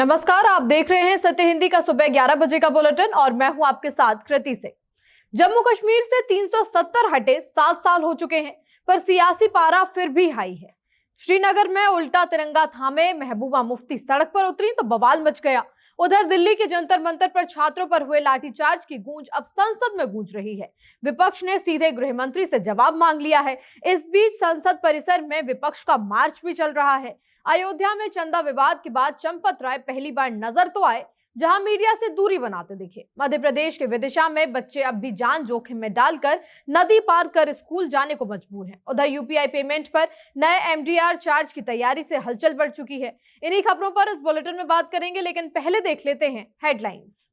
नमस्कार, आप देख रहे हैं सत्य हिंदी का सुबह 11 बजे का बुलेटिन और मैं हूं आपके साथ कृति से। जम्मू कश्मीर से 370 हटे 7 साल हो चुके हैं, पर सियासी पारा फिर भी हाई है। श्रीनगर में उल्टा तिरंगा थामे महबूबा मुफ्ती सड़क पर उतरी तो बवाल मच गया। उधर दिल्ली के जंतर मंतर पर छात्रों पर हुए लाठीचार्ज की गूंज अब संसद में गूंज रही है। विपक्ष ने सीधे गृह मंत्री से जवाब मांग लिया है। इस बीच संसद परिसर में विपक्ष का मार्च भी चल रहा है। अयोध्या में चंदा विवाद के बाद चंपत राय पहली बार नजर तो आए, जहां मीडिया से दूरी बनाते दिखे। मध्य प्रदेश के विदिशा में बच्चे अब भी जान जोखिम में डालकर नदी पार कर स्कूल जाने को मजबूर हैं। उधर यूपीआई पेमेंट पर नए एमडीआर चार्ज की तैयारी से हलचल बढ़ चुकी है। इन्हीं खबरों पर इस बुलेटिन में बात करेंगे, लेकिन पहले देख लेते हैं हेडलाइंस।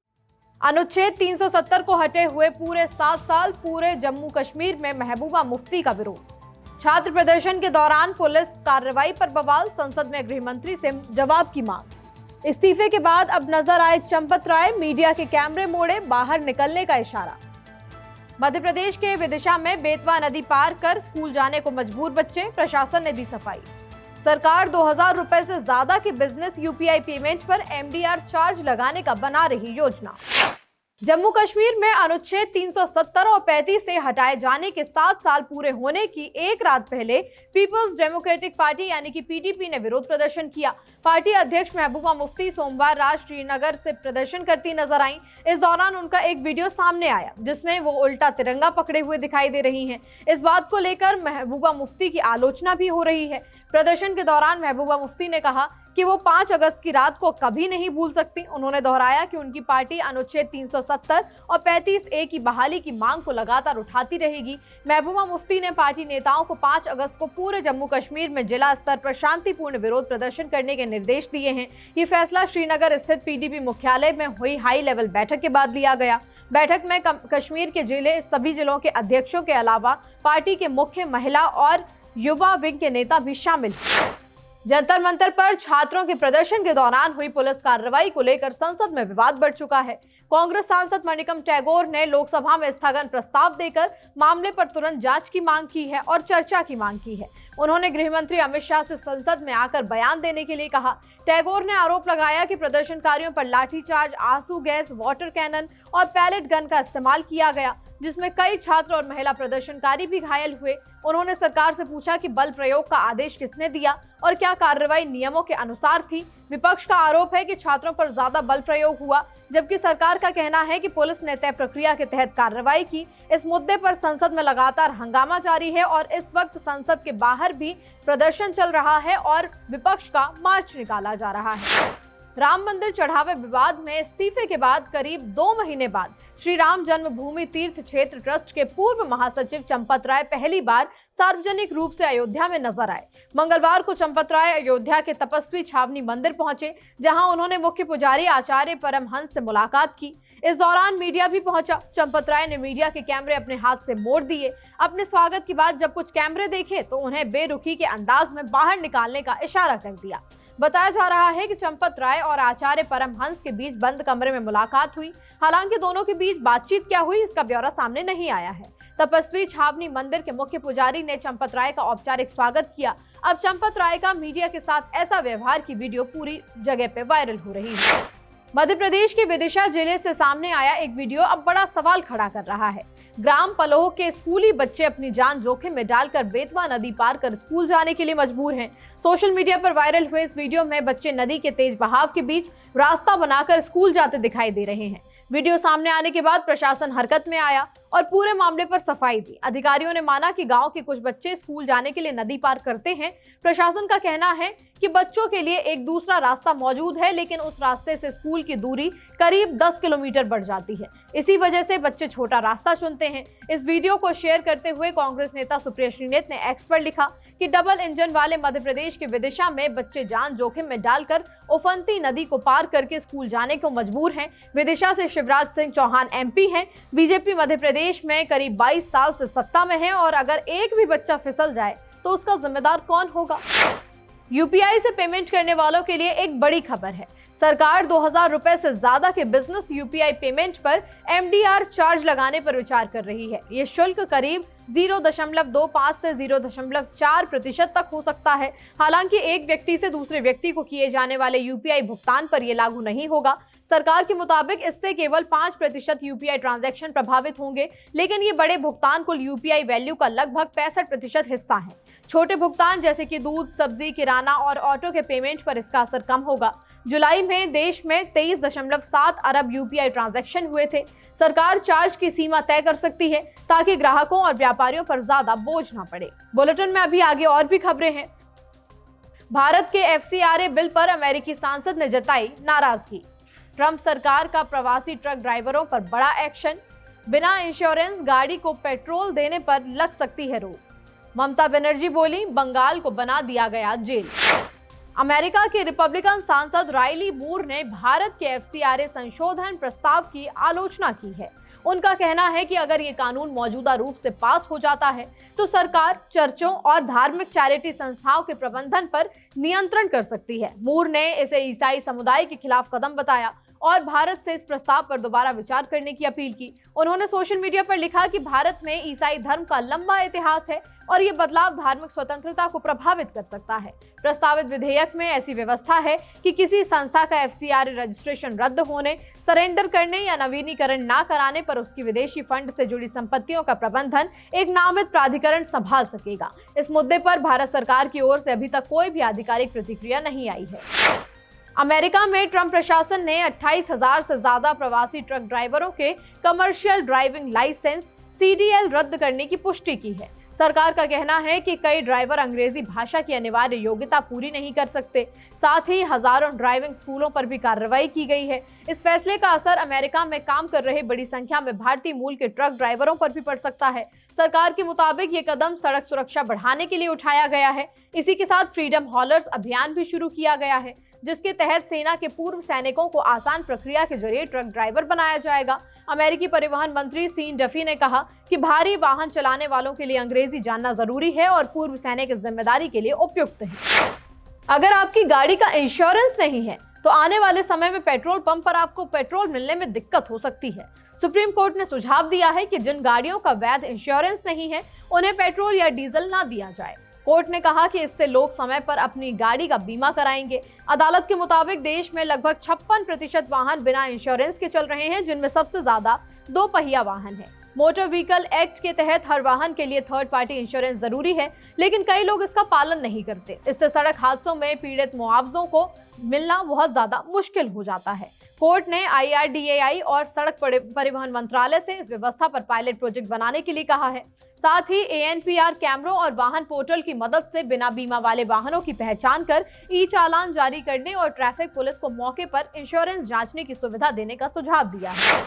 अनुच्छेद 370 को हटे हुए पूरे 7 साल, पूरे जम्मू कश्मीर में महबूबा मुफ्ती का विरोध। छात्र प्रदर्शन के दौरान पुलिस कार्रवाई पर बवाल, संसद में गृह मंत्री से जवाब की मांग। इस्तीफे के बाद अब नजर आए चंपत राय, मीडिया के कैमरे मोड़े, बाहर निकलने का इशारा। मध्य प्रदेश के विदिशा में बेतवा नदी पार कर स्कूल जाने को मजबूर बच्चे, प्रशासन ने दी सफाई। सरकार 2000 रुपए से ज्यादा के बिजनेस यूपीआई पेमेंट पर एमडीआर चार्ज लगाने का बना रही योजना। जम्मू कश्मीर में अनुच्छेद 370 और 35 से हटाए जाने के 7 साल पूरे होने की एक रात पहले पीपल्स डेमोक्रेटिक पार्टी यानी कि पीडीपी ने विरोध प्रदर्शन किया। पार्टी अध्यक्ष महबूबा मुफ्ती सोमवार रात श्रीनगर से प्रदर्शन करती नजर आईं। इस दौरान उनका एक वीडियो सामने आया जिसमें वो उल्टा तिरंगा पकड़े हुए दिखाई दे रही हैं। इस बात को लेकर महबूबा मुफ्ती की आलोचना भी हो रही है। प्रदर्शन के दौरान महबूबा मुफ्ती ने कहा कि वो 5 अगस्त की रात को कभी नहीं भूल सकती। उन्होंने दोहराया कि उनकी पार्टी अनुच्छेद 370 और 35A की बहाली की मांग को लगातार उठाती रहेगी। महबूबा मुफ्ती ने पार्टी नेताओं को 5 अगस्त को पूरे जम्मू कश्मीर में जिला स्तर पर शांतिपूर्ण विरोध प्रदर्शन करने के निर्देश दिए हैं। ये फैसला श्रीनगर स्थित पीडीपी मुख्यालय में हुई हाई लेवल बैठक के बाद लिया गया। बैठक में कश्मीर के सभी जिलों के अध्यक्षों के अलावा पार्टी के मुख्य, महिला और युवा विंग के नेता भी शामिल। जंतर मंतर पर छात्रों के प्रदर्शन के दौरान हुई पुलिस कार्रवाई को लेकर संसद में विवाद बढ़ चुका है। कांग्रेस सांसद मणिकम टैगोर ने लोकसभा में स्थगन प्रस्ताव देकर मामले पर तुरंत जांच की मांग की है और चर्चा की मांग की है। उन्होंने गृह मंत्री अमित शाह से संसद में आकर बयान देने के लिए कहा। टैगोर ने आरोप लगाया कि प्रदर्शनकारियों पर लाठीचार्ज, आंसू गैस, वाटर कैनन और पैलेट गन का इस्तेमाल किया गया, जिसमें कई छात्र और महिला प्रदर्शनकारी भी घायल हुए। उन्होंने सरकार से पूछा कि बल प्रयोग का आदेश किसने दिया और क्या कार्रवाई नियमों के अनुसार थी। विपक्ष का आरोप है कि छात्रों पर ज्यादा बल प्रयोग हुआ, जबकि सरकार का कहना है कि पुलिस ने तय प्रक्रिया के तहत कार्रवाई की। इस मुद्दे पर संसद में लगातार हंगामा जारी है और इस वक्त संसद के बाहर भी प्रदर्शन चल रहा है और विपक्ष का मार्च निकाला जा रहा है। राम मंदिर चढ़ावे विवाद में इस्तीफे के बाद करीब 2 महीने बाद श्री राम जन्मभूमि तीर्थ क्षेत्र ट्रस्ट के पूर्व महासचिव चंपत राय पहली बार सार्वजनिक रूप से अयोध्या में नजर आए। मंगलवार को चंपत राय अयोध्या के तपस्वी छावनी मंदिर पहुंचे, जहां उन्होंने मुख्य पुजारी आचार्य परमहंस से मुलाकात की। इस दौरान मीडिया भी पहुंचा। चंपत राय ने मीडिया के कैमरे अपने हाथ से मोड़ दिए। अपने स्वागत के बाद जब कुछ कैमरे देखे तो उन्हें बेरुखी के अंदाज में बाहर निकालने का इशारा कर दिया। बताया जा रहा है कि चंपत राय और आचार्य परमहंस के बीच बंद कमरे में मुलाकात हुई। हालांकि दोनों के बीच बातचीत क्या हुई, इसका ब्यौरा सामने नहीं आया है। तपस्वी छावनी मंदिर के मुख्य पुजारी ने चंपत राय का औपचारिक स्वागत किया। अब चंपत राय का मीडिया के साथ ऐसा व्यवहार की वीडियो पूरी जगह पे वायरल हो रही है। मध्य प्रदेश के विदिशा जिले से सामने आया एक वीडियो अब बड़ा सवाल खड़ा कर रहा है। ग्राम पलोह के स्कूली बच्चे अपनी जान जोखिम में डालकर बेतवा नदी पार कर स्कूल जाने के लिए मजबूर हैं। सोशल मीडिया पर वायरल हुए इस वीडियो में बच्चे नदी के तेज बहाव के बीच रास्ता बनाकर स्कूल जाते दिखाई दे रहे हैं। वीडियो सामने आने के बाद प्रशासन हरकत में आया और पूरे मामले पर सफाई दी। अधिकारियों ने माना कि गांव के कुछ बच्चे स्कूल जाने के लिए नदी पार करते हैं। प्रशासन का कहना है कि बच्चों के लिए एक दूसरा रास्ता मौजूद है, लेकिन उस रास्ते से स्कूल की दूरी करीब 10 किलोमीटर बढ़ जाती है। इसी वजह से बच्चे छोटा रास्ता चुनते हैं। इस वीडियो को शेयर करते हुए कांग्रेस नेता सुप्रिया श्रीनेत ने एक्स पर लिखा कि डबल इंजन वाले मध्य प्रदेश के विदिशा में बच्चे जान जोखिम में डालकर उफनती नदी को पार करके स्कूल जाने को मजबूर हैं। विदिशा से शिवराज सिंह चौहान एमपी हैं। बीजेपी मध्य प्रदेश में करीब 22 साल से सत्ता में है और अगर एक भी बच्चा फिसल जाए तो उसका जिम्मेदार कौन होगा। यूपीआई से पेमेंट करने वालों के लिए एक बड़ी खबर है। सरकार 2000 रुपए से ज्यादा के बिजनेस यूपीआई पेमेंट पर एमडीआर चार्ज लगाने पर विचार कर रही है। ये शुल्क करीब 0.25 से 0.4% तक हो सकता है। हालांकि एक व्यक्ति से दूसरे व्यक्ति को किए जाने वाले यूपीआई भुगतान पर यह लागू नहीं होगा। सरकार के मुताबिक इससे केवल 5% यूपीआई ट्रांजैक्शन प्रभावित होंगे, लेकिन ये बड़े भुगतान कुल यूपीआई वैल्यू का लगभग 65% हिस्सा है। छोटे भुगतान जैसे कि दूध, सब्जी, किराना और ऑटो के पेमेंट पर इसका असर कम होगा। जुलाई में देश में 23.7 अरब यूपीआई ट्रांजैक्शन हुए थे। सरकार चार्ज की सीमा तय कर सकती है ताकि ग्राहकों और व्यापारियों पर ज्यादा बोझ न पड़े। बुलेटिन में अभी आगे और भी खबरें हैं। भारत के एफसीआरए बिल पर अमेरिकी सांसद ने जताई नाराजगी। ट्रंप सरकार का प्रवासी ट्रक ड्राइवरों पर बड़ा एक्शन। बिना इंश्योरेंस गाड़ी को पेट्रोल देने पर लग सकती है रोक। ममता बनर्जी बोली, बंगाल को बना दिया गया जेल। अमेरिका के रिपब्लिकन सांसद राइली मूर ने भारत के एफसीआरए संशोधन प्रस्ताव की आलोचना की है। उनका कहना है कि अगर ये कानून मौजूदा रूप से पास हो जाता है तो सरकार चर्चों और धार्मिक चैरिटी संस्थाओं के प्रबंधन पर नियंत्रण कर सकती है। मूर ने इसे ईसाई समुदाय के खिलाफ कदम बताया और भारत से इस प्रस्ताव पर दोबारा विचार करने की अपील की। उन्होंने सोशल मीडिया पर लिखा कि भारत में ईसाई धर्म का लंबा इतिहास है और ये बदलाव धार्मिक स्वतंत्रता को प्रभावित कर सकता है। प्रस्तावित विधेयक में ऐसी व्यवस्था है कि किसी संस्था का एफसीआरए रजिस्ट्रेशन रद्द होने, सरेंडर करने या नवीनीकरण न कराने पर उसकी विदेशी फंड से जुड़ी संपत्तियों का प्रबंधन एक नामित प्राधिकरण संभाल सकेगा। इस मुद्दे पर भारत सरकार की ओर से अभी तक कोई भी आधिकारिक प्रतिक्रिया नहीं आई है। अमेरिका में ट्रंप प्रशासन ने 28,000 से ज्यादा प्रवासी ट्रक ड्राइवरों के कमर्शियल ड्राइविंग लाइसेंस सीडीएल रद्द करने की पुष्टि की है। सरकार का कहना है कि कई ड्राइवर अंग्रेजी भाषा की अनिवार्य योग्यता पूरी नहीं कर सकते। साथ ही हजारों ड्राइविंग स्कूलों पर भी कार्रवाई की गई है। इस फैसले का असर अमेरिका में काम कर रहे बड़ी संख्या में भारतीय मूल के ट्रक ड्राइवरों पर भी पड़ सकता है। सरकार के मुताबिक ये कदम सड़क सुरक्षा बढ़ाने के लिए उठाया गया है। इसी के साथ फ्रीडम हॉलर्स अभियान भी शुरू किया गया है, जिसके तहत सेना के पूर्व सैनिकों को आसान प्रक्रिया के जरिए ट्रक ड्राइवर बनाया जाएगा। अमेरिकी परिवहन मंत्री सीन डफी ने कहा कि भारी वाहन चलाने वालों के लिए अंग्रेजी जानना जरूरी है और पूर्व सैनिक इस जिम्मेदारी के लिए उपयुक्त है। अगर आपकी गाड़ी का इंश्योरेंस नहीं है तो आने वाले समय में पेट्रोल पंप पर आपको पेट्रोल मिलने में दिक्कत हो सकती है। सुप्रीम कोर्ट ने सुझाव दिया है कि जिन गाड़ियों का वैध इंश्योरेंस नहीं है उन्हें पेट्रोल या डीजल ना दिया जाए। कोर्ट ने कहा कि इससे लोग समय पर अपनी गाड़ी का बीमा कराएंगे। अदालत के मुताबिक देश में लगभग 56% वाहन बिना इंश्योरेंस के चल रहे हैं, जिनमें सबसे ज्यादा 2 पहिया वाहन है। मोटर व्हीकल एक्ट के तहत हर वाहन के लिए थर्ड पार्टी इंश्योरेंस जरूरी है, लेकिन कई लोग इसका पालन नहीं करते। इससे सड़क हादसों में पीड़ित मुआवजों को मिलना बहुत ज्यादा मुश्किल हो जाता है। कोर्ट ने IRDAI और सड़क परिवहन मंत्रालय से इस व्यवस्था पर पायलट प्रोजेक्ट बनाने के लिए कहा है। साथ ही ANPR कैमरों और वाहन पोर्टल की मदद से बिना बीमा वाले वाहनों की पहचान कर ई-चालान जारी करने और ट्रैफिक पुलिस को मौके पर इंश्योरेंस जांचने की सुविधा देने का सुझाव दिया है।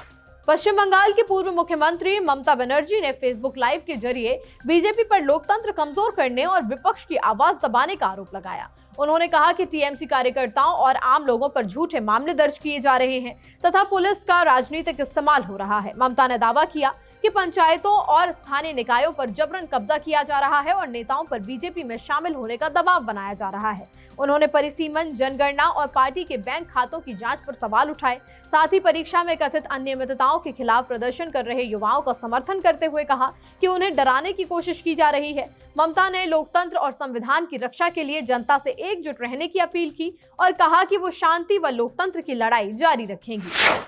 पश्चिम बंगाल की पूर्व मुख्यमंत्री ममता बनर्जी ने फेसबुक लाइव के जरिए बीजेपी पर लोकतंत्र कमजोर करने और विपक्ष की आवाज दबाने का आरोप लगाया। उन्होंने कहा कि टीएमसी कार्यकर्ताओं और आम लोगों पर झूठे मामले दर्ज किए जा रहे हैं तथा पुलिस का राजनीतिक इस्तेमाल हो रहा है। ममता ने दावा किया कि पंचायतों और स्थानीय निकायों पर जबरन कब्जा किया जा रहा है और नेताओं पर बीजेपी में शामिल होने का दबाव बनाया जा रहा है। उन्होंने परिसीमन, जनगणना और पार्टी के बैंक खातों की जांच पर सवाल उठाए। साथ ही परीक्षा में कथित अनियमितताओं के खिलाफ प्रदर्शन कर रहे युवाओं का समर्थन करते हुए कहा कि उन्हें डराने की कोशिश की जा रही है। ममता ने लोकतंत्र और संविधान की रक्षा के लिए जनता से एकजुट रहने की अपील की और कहा कि वो शांति व लोकतंत्र की लड़ाई जारी रखेंगी।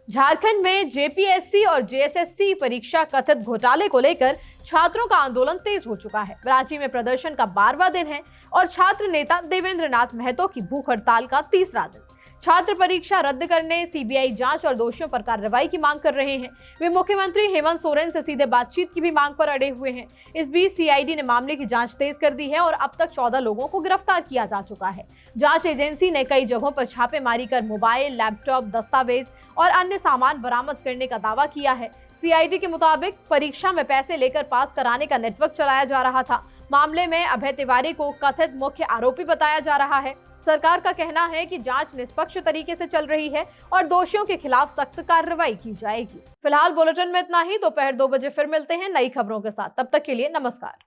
झारखंड में जेपीएससी और जेएसएससी परीक्षा कथित घोटाले को लेकर छात्रों का आंदोलन तेज हो चुका है। रांची में प्रदर्शन का 12वां दिन है और छात्र नेता देवेंद्र नाथ महतो की भूख हड़ताल का 3रा दिन। छात्र परीक्षा रद्द करने, सीबीआई जांच और दोषियों पर कार्रवाई की मांग कर रहे हैं। वे मुख्यमंत्री हेमंत सोरेन से सीधे बातचीत की भी मांग पर अड़े हुए हैं। इस बीच सीआईडी ने मामले की जांच तेज कर दी है और अब तक 14 लोगों को गिरफ्तार किया जा चुका है। जांच एजेंसी ने कई जगहों पर छापेमारी कर मोबाइल, लैपटॉप, दस्तावेज और अन्य सामान बरामद करने का दावा किया है। सीआईडी के मुताबिक परीक्षा में पैसे लेकर पास कराने का नेटवर्क चलाया जा रहा था। मामले में अभय तिवारी को कथित मुख्य आरोपी बताया जा रहा है। सरकार का कहना है कि जांच निष्पक्ष तरीके से चल रही है और दोषियों के खिलाफ सख्त कार्रवाई की जाएगी। फिलहाल बुलेटिन में इतना ही। दोपहर 2 बजे फिर मिलते हैं नई खबरों के साथ। तब तक के लिए नमस्कार।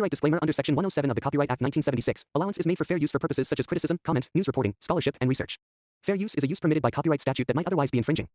Copyright disclaimer under Section 107 of the Copyright Act 1976. Allowance is made for fair use for purposes such as criticism, comment, news reporting, scholarship, and research. Fair use is a use permitted by copyright statute that might otherwise be infringing.